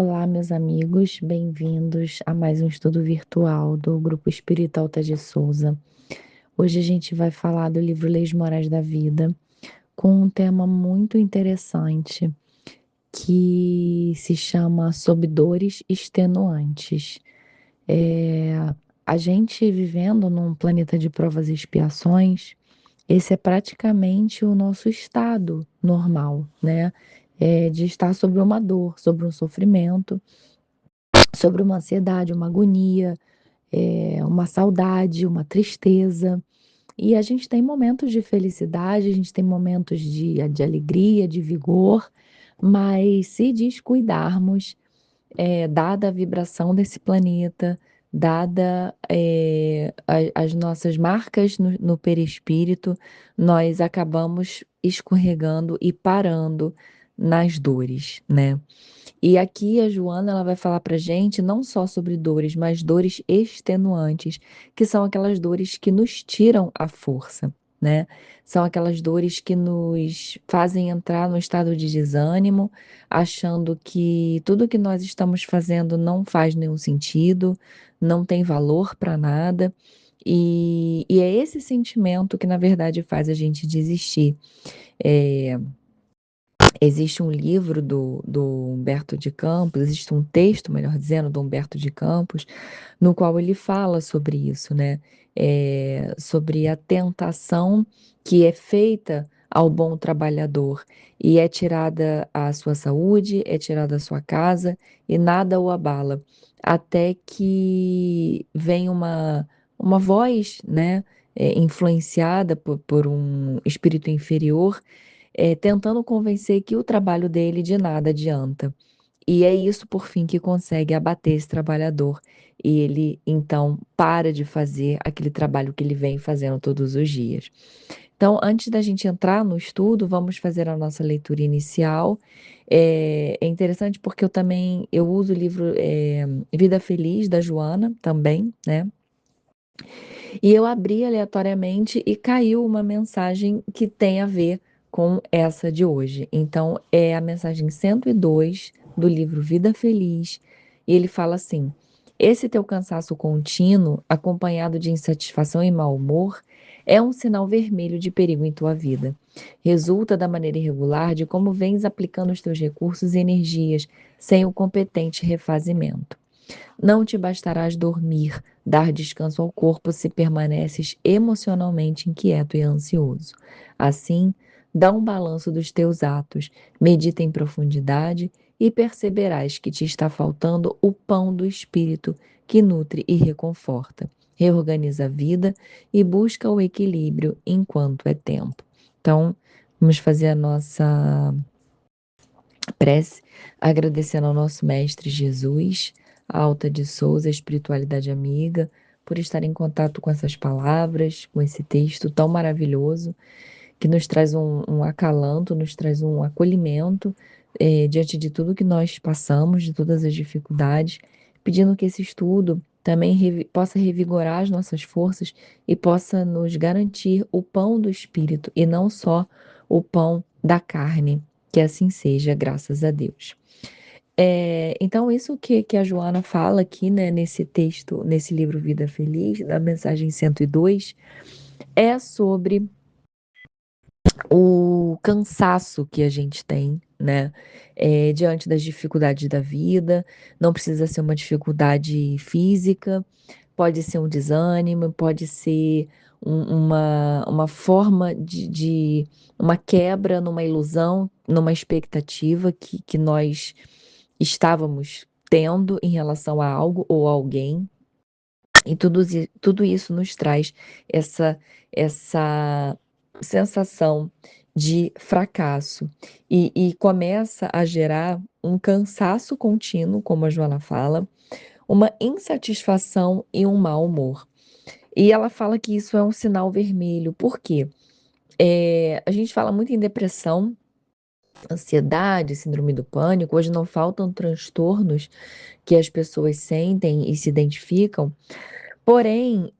Olá, meus amigos, bem-vindos a mais um estudo virtual do Grupo Espírita Alta de Souza. Hoje a gente vai falar do livro Leis Morais da Vida, com um tema muito interessante que se chama Sob Dores Extenuantes. É, a gente vivendo num planeta de provas e expiações, esse é praticamente o nosso estado normal, né? De estar sobre uma dor, sobre um sofrimento, sobre uma ansiedade, uma agonia, uma saudade, uma tristeza. E a gente tem momentos de felicidade, a gente tem momentos de alegria, de vigor, mas se descuidarmos, dada a vibração desse planeta, dada as nossas marcas no perispírito, nós acabamos escorregando e parando nas dores, né? E aqui a Joana ela vai falar para gente não só sobre dores, mas dores extenuantes, que são aquelas dores que nos tiram a força, né? São aquelas dores que nos fazem entrar no estado de desânimo, achando que tudo que nós estamos fazendo não faz nenhum sentido, não tem valor para nada. E é esse sentimento que, na verdade, faz a gente desistir. É, Existe um livro do Humberto de Campos, existe um texto, melhor dizendo, do Humberto de Campos, no qual ele fala sobre isso, né? Sobre a tentação que é feita ao bom trabalhador e é tirada a sua saúde, é tirada a sua casa e nada o abala, até que vem uma voz, né? Influenciada por um espírito inferior tentando convencer que o trabalho dele de nada adianta. E é isso, por fim, que consegue abater esse trabalhador. E ele, então, para de fazer aquele trabalho que ele vem fazendo todos os dias. Então, antes da gente entrar no estudo, vamos fazer a nossa leitura inicial. É interessante porque eu uso o livro Vida Feliz, da Joana, também, né? E eu abri aleatoriamente e caiu uma mensagem que tem a ver com essa de hoje. Então, é a mensagem 102 do livro Vida Feliz. E ele fala assim: esse teu cansaço contínuo, acompanhado de insatisfação e mau humor, é um sinal vermelho de perigo em tua vida. Resulta da maneira irregular de como vens aplicando os teus recursos e energias sem o competente refazimento. Não te bastarás dormir, dar descanso ao corpo se permaneces emocionalmente inquieto e ansioso. Assim, dá um balanço dos teus atos, medita em profundidade e perceberás que te está faltando o pão do espírito que nutre e reconforta. Reorganiza a vida e busca o equilíbrio enquanto é tempo. Então, vamos fazer a nossa prece, agradecendo ao nosso Mestre Jesus, a Alta de Souza, a Espiritualidade Amiga, por estar em contato com essas palavras, com esse texto tão maravilhoso, que nos traz um acalanto, nos traz um acolhimento diante de tudo que nós passamos, de todas as dificuldades, pedindo que esse estudo também possa revigorar as nossas forças e possa nos garantir o pão do Espírito e não só o pão da carne. Que assim seja, graças a Deus. Então, isso que a Joana fala aqui, né, nesse texto, nesse livro Vida Feliz, da mensagem 102, é sobre o cansaço que a gente tem, né, diante das dificuldades da vida. Não precisa ser uma dificuldade física, pode ser um desânimo, pode ser uma forma de uma quebra numa ilusão, numa expectativa que nós estávamos tendo em relação a algo ou alguém. E tudo isso nos traz essa sensação de fracasso e começa a gerar um cansaço contínuo, como a Joana fala, uma insatisfação e um mau humor. E ela fala que isso é um sinal vermelho. Por quê? A gente fala muito em depressão, ansiedade, síndrome do pânico. Hoje não faltam transtornos que as pessoas sentem e se identificam. Porém,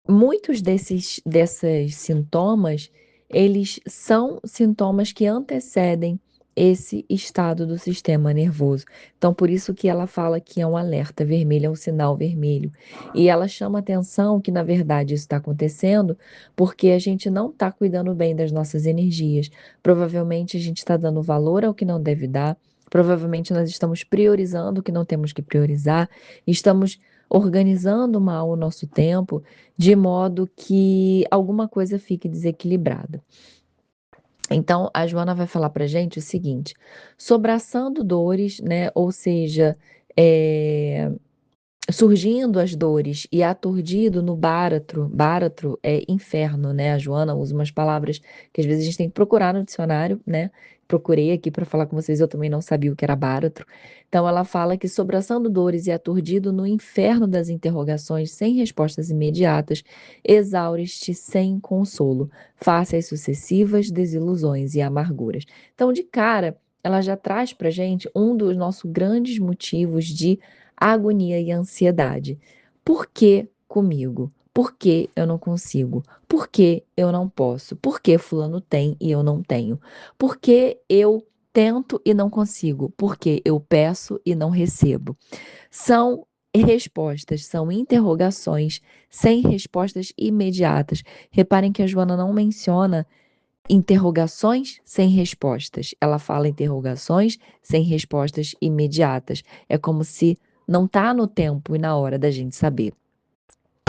muitos desses sintomas, eles são sintomas que antecedem esse estado do sistema nervoso. Então, por isso que ela fala que é um alerta vermelho, é um sinal vermelho. E ela chama atenção que, na verdade, isso está acontecendo porque a gente não está cuidando bem das nossas energias. Provavelmente a gente está dando valor ao que não deve dar, provavelmente nós estamos priorizando o que não temos que priorizar, estamos organizando mal o nosso tempo de modo que alguma coisa fique desequilibrada. Então, a Joana vai falar para gente o seguinte: sobraçando dores, né? Ou seja, eh, surgindo as dores e aturdido no báratro. Báratro é inferno, né? A Joana usa umas palavras que às vezes a gente tem que procurar no dicionário, né? Procurei aqui para falar com vocês, eu também não sabia o que era báratro. Então ela fala que sobraçando dores e aturdido no inferno das interrogações sem respostas imediatas, exaures-te sem consolo, face às sucessivas desilusões e amarguras. Então, de cara, ela já traz para gente um dos nossos grandes motivos de agonia e ansiedade. Por que comigo? Por que eu não consigo? Por que eu não posso? Por que fulano tem e eu não tenho? Por que eu tento e não consigo? Por que eu peço e não recebo? São respostas, são interrogações sem respostas imediatas. Reparem que a Joana não menciona interrogações sem respostas. Ela fala interrogações sem respostas imediatas. É como se não está no tempo e na hora da gente saber.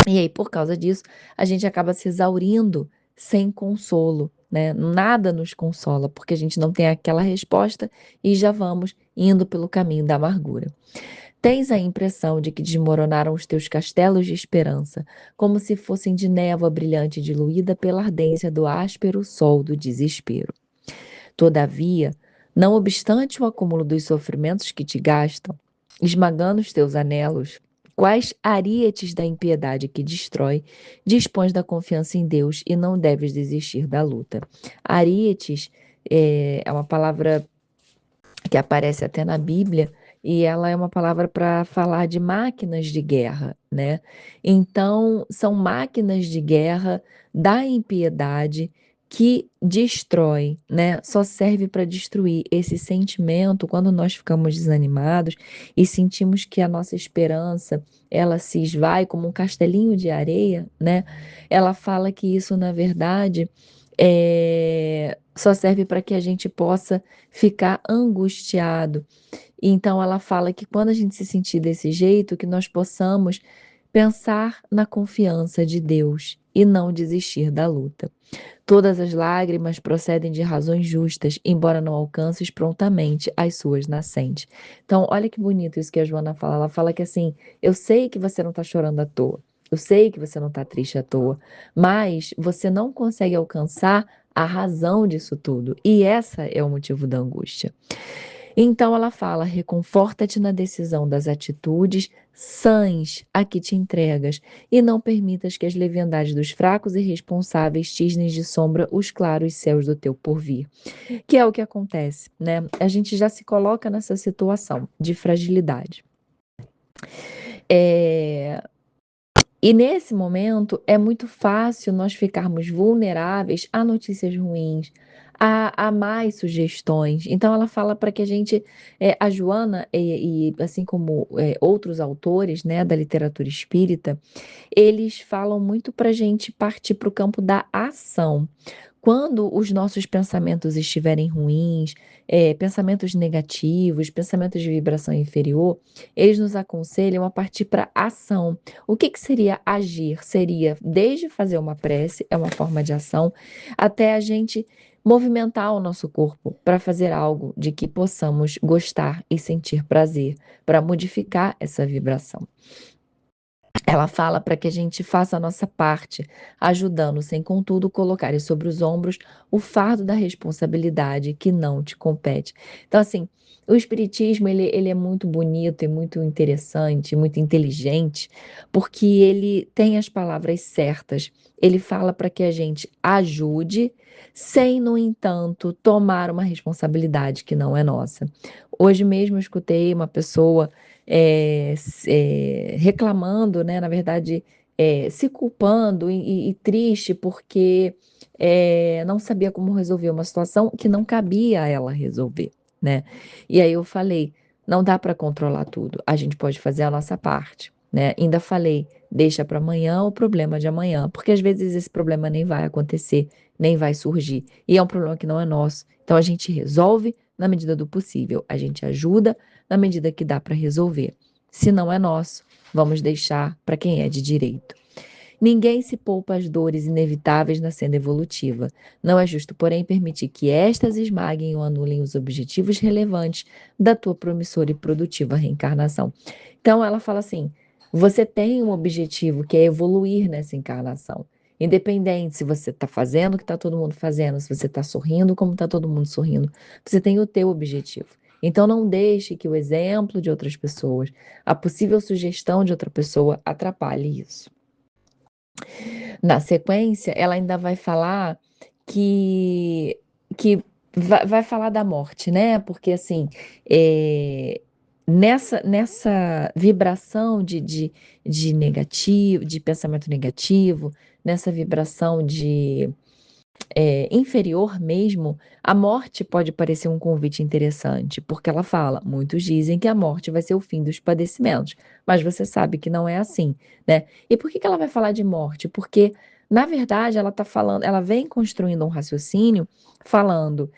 E aí, por causa disso, a gente acaba se exaurindo sem consolo, né? Nada nos consola, porque a gente não tem aquela resposta e já vamos indo pelo caminho da amargura. Tens a impressão de que desmoronaram os teus castelos de esperança, como se fossem de névoa brilhante diluída pela ardência do áspero sol do desespero. Todavia, não obstante o acúmulo dos sofrimentos que te gastam, esmagando os teus anelos, quais arietes da impiedade que destrói, dispões da confiança em Deus e não deves desistir da luta. Arietes é uma palavra que aparece até na Bíblia, e ela é uma palavra para falar de máquinas de guerra, né? Então, são máquinas de guerra da impiedade que destrói, né? Só serve para destruir esse sentimento quando nós ficamos desanimados e sentimos que a nossa esperança ela se esvai como um castelinho de areia, né? Ela fala que isso, na verdade, só serve para que a gente possa ficar angustiado. Então ela fala que quando a gente se sentir desse jeito, que nós possamos pensar na confiança de Deus e não desistir da luta. Todas as lágrimas procedem de razões justas, embora não alcances prontamente as suas nascentes. Então, olha que bonito isso que a Joana fala. Ela fala que assim, eu sei que você não está chorando à toa. Eu sei que você não está triste à toa, mas você não consegue alcançar a razão disso tudo. E essa é o motivo da angústia. Então ela fala: reconforta-te na decisão das atitudes sãs a que te entregas, e não permitas que as leviandades dos fracos e irresponsáveis tisnem de sombra os claros céus do teu porvir. Que é o que acontece, né? A gente já se coloca nessa situação de fragilidade. É, E nesse momento é muito fácil nós ficarmos vulneráveis a notícias ruins, a mais sugestões. Então ela fala para que a gente, a Joana e assim como outros autores, né, da literatura espírita, eles falam muito para a gente partir para o campo da ação. Quando os nossos pensamentos estiverem ruins, pensamentos negativos, pensamentos de vibração inferior, eles nos aconselham a partir para ação. O que seria agir? Seria desde fazer uma prece, é uma forma de ação, até a gente movimentar o nosso corpo para fazer algo de que possamos gostar e sentir prazer, para modificar essa vibração. Ela fala para que a gente faça a nossa parte, ajudando, sem contudo colocar sobre os ombros o fardo da responsabilidade que não te compete. Então, assim, o espiritismo ele é muito bonito e muito interessante, muito inteligente, porque ele tem as palavras certas. Ele fala para que a gente ajude, sem, no entanto, tomar uma responsabilidade que não é nossa. Hoje mesmo eu escutei uma pessoa reclamando, né? Na verdade, se culpando e triste porque não sabia como resolver uma situação que não cabia a ela resolver, né? E aí eu falei, não dá para controlar tudo, a gente pode fazer a nossa parte, né? Ainda falei, deixa para amanhã o problema de amanhã, porque às vezes esse problema nem vai acontecer, nem vai surgir, e é um problema que não é nosso. Então a gente resolve na medida do possível, a gente ajuda na medida que dá para resolver. Se não é nosso, vamos deixar para quem é de direito. Ninguém se poupa as dores inevitáveis na senda evolutiva. Não é justo, porém, permitir que estas esmaguem ou anulem os objetivos relevantes da tua promissora e produtiva reencarnação. Então, ela fala assim: você tem um objetivo que é evoluir nessa encarnação. Independente se você está fazendo o que está todo mundo fazendo, se você está sorrindo como está todo mundo sorrindo, você tem o teu objetivo. Então, não deixe que o exemplo de outras pessoas, a possível sugestão de outra pessoa, atrapalhe isso. Na sequência, ela ainda vai falar que vai falar da morte, né? Porque assim, nessa vibração de negativo, de pensamento negativo, nessa vibração de inferior mesmo, a morte pode parecer um convite interessante, porque ela fala: muitos dizem que a morte vai ser o fim dos padecimentos, mas você sabe que não é assim, né? E por que ela vai falar de morte? Porque, na verdade, ela está falando, ela vem construindo um raciocínio falando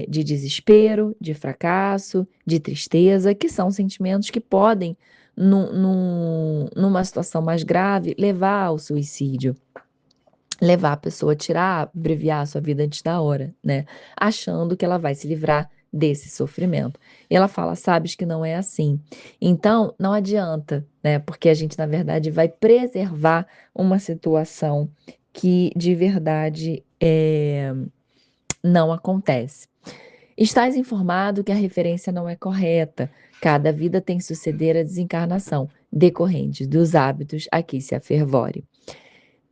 de desespero, de fracasso, de tristeza, que são sentimentos que podem, numa situação mais grave, levar ao suicídio, levar a pessoa a tirar, abreviar a sua vida antes da hora, né? Achando que ela vai se livrar desse sofrimento. E ela fala: sabes que não é assim. Então, não adianta, né? Porque a gente, na verdade, vai preservar uma situação que de verdade não acontece. Estás informado que a referência não é correta. Cada vida tem suceder a desencarnação, decorrente dos hábitos a que se afervore.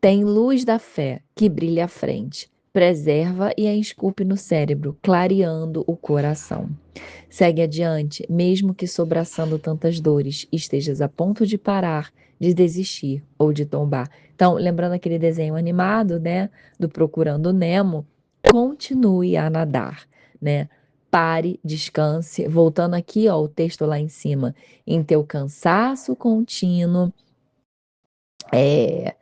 Tem luz da fé que brilha à frente, preserva e a esculpe no cérebro, clareando o coração. Segue adiante, mesmo que sobraçando tantas dores, estejas a ponto de parar, de desistir ou de tombar. Então, lembrando aquele desenho animado, né, do Procurando Nemo, continue a nadar, né? Pare, descanse, voltando aqui, ó, o texto lá em cima, em teu cansaço contínuo, é,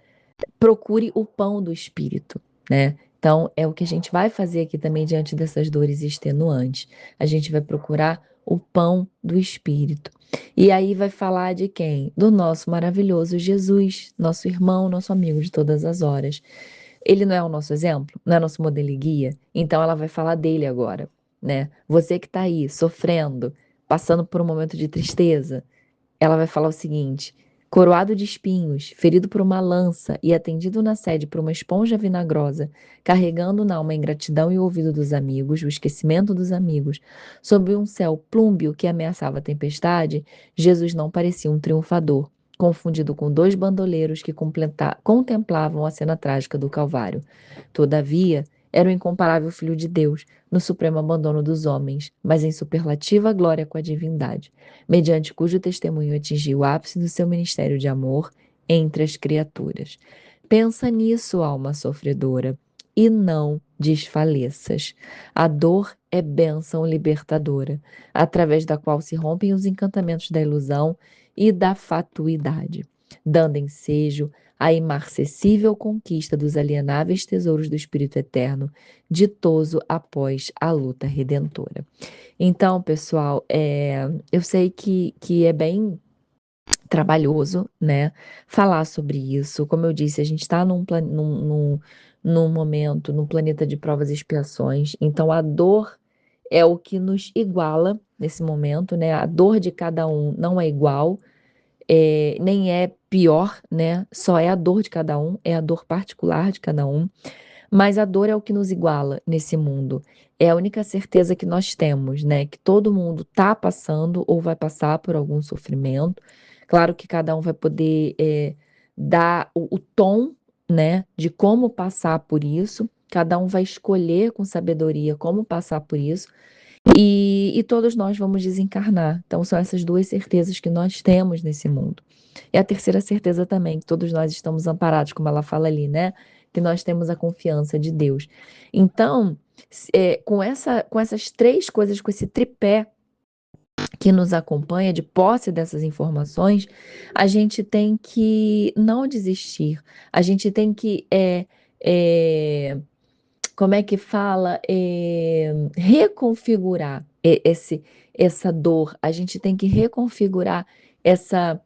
procure o pão do espírito, né? Então, é o que a gente vai fazer aqui também diante dessas dores extenuantes. A gente vai procurar o pão do espírito. E aí vai falar de quem? Do nosso maravilhoso Jesus, nosso irmão, nosso amigo de todas as horas. Ele não é o nosso exemplo? Não é nosso modelo e guia? Então ela vai falar dele agora, né? Você que está aí sofrendo, passando por um momento de tristeza, ela vai falar o seguinte: coroado de espinhos, ferido por uma lança e atendido na sede por uma esponja vinagrosa, carregando na alma a ingratidão e o ouvido dos amigos, o esquecimento dos amigos, sob um céu plúmbeo que ameaçava a tempestade, Jesus não parecia um triunfador, confundido com dois bandoleiros que contemplavam a cena trágica do Calvário. Todavia, era o incomparável Filho de Deus, no supremo abandono dos homens, mas em superlativa glória com a divindade, mediante cujo testemunho atingiu o ápice do seu ministério de amor entre as criaturas. Pensa nisso, alma sofredora, e não desfaleças. A dor é bênção libertadora, através da qual se rompem os encantamentos da ilusão e da fatuidade, dando ensejo à imarcessível conquista dos alienáveis tesouros do Espírito Eterno, ditoso após a luta redentora. Então, pessoal, eu sei que é bem trabalhoso, né, falar sobre isso. Como eu disse, a gente está num momento, num planeta de provas e expiações, então a dor é o que nos iguala nesse momento, né? A dor de cada um não é igual, nem é pior, né? Só é a dor de cada um, é a dor particular de cada um. Mas a dor é o que nos iguala nesse mundo. É a única certeza que nós temos, né? Que todo mundo está passando ou vai passar por algum sofrimento. Claro que cada um vai poder dar o tom, né? De como passar por isso. Cada um vai escolher com sabedoria como passar por isso. E todos nós vamos desencarnar. Então, são essas duas certezas que nós temos nesse mundo. E a terceira certeza também, que todos nós estamos amparados, como ela fala ali, né? Que nós temos a confiança de Deus. Então, com essas três coisas, com esse tripé que nos acompanha, de posse dessas informações, a gente tem que não desistir. A gente tem que como é que fala? Reconfigurar essa dor. A gente tem que reconfigurar essa,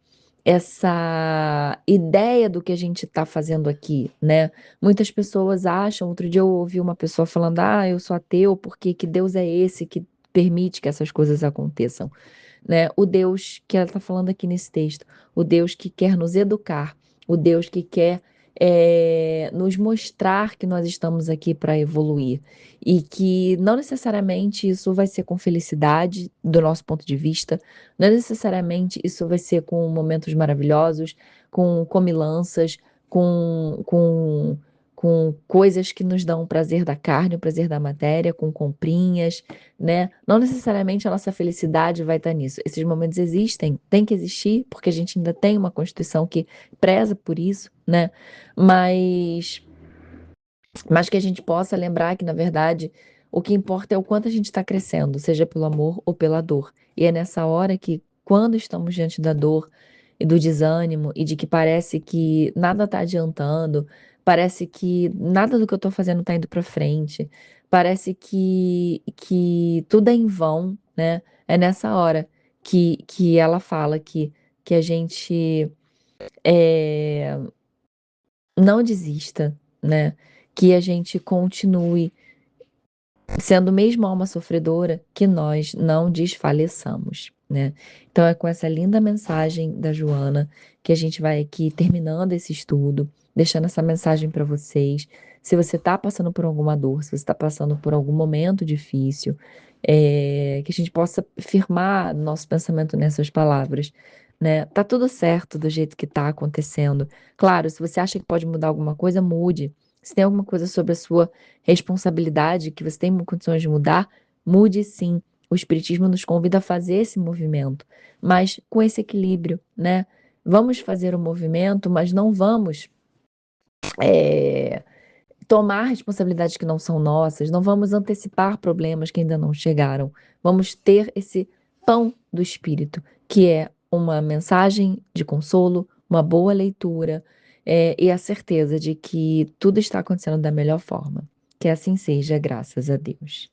essa ideia do que a gente está fazendo aqui, né? Muitas pessoas acham. Outro dia eu ouvi uma pessoa falando: ah, eu sou ateu porque que Deus é esse que permite que essas coisas aconteçam, né? O Deus que ela está falando aqui nesse texto, o Deus que quer nos educar, o Deus que quer nos mostrar que nós estamos aqui para evoluir e que não necessariamente isso vai ser com felicidade, do nosso ponto de vista, não necessariamente isso vai ser com momentos maravilhosos, com comilanças, com coisas que nos dão o prazer da carne, o prazer da matéria, com comprinhas, né? Não necessariamente a nossa felicidade vai estar nisso. Esses momentos existem, tem que existir, porque a gente ainda tem uma Constituição que preza por isso, né? Mas, mas que a gente possa lembrar que, na verdade, o que importa é o quanto a gente está crescendo, seja pelo amor ou pela dor. E é nessa hora que, quando estamos diante da dor e do desânimo e de que parece que nada está adiantando, parece que nada do que eu estou fazendo está indo para frente, parece que tudo é em vão, né? É nessa hora que ela fala que a gente é, não desista, né? Que a gente continue sendo mesmo alma sofredora, que nós não desfaleçamos, né? Então é com essa linda mensagem da Joana que a gente vai aqui terminando esse estudo, deixando essa mensagem para vocês. Se você está passando por alguma dor, se você está passando por algum momento difícil, que a gente possa firmar nosso pensamento nessas palavras, né? Tá tudo certo do jeito que está acontecendo. Claro, se você acha que pode mudar alguma coisa, mude. Se tem alguma coisa sobre a sua responsabilidade que você tem condições de mudar, mude sim. O Espiritismo nos convida a fazer esse movimento, mas com esse equilíbrio, né? Vamos fazer o movimento, mas não vamos é, tomar responsabilidades que não são nossas, não vamos antecipar problemas que ainda não chegaram. Vamos ter esse pão do Espírito, que é uma mensagem de consolo, uma boa leitura, e a certeza de que tudo está acontecendo da melhor forma. Que assim seja, graças a Deus.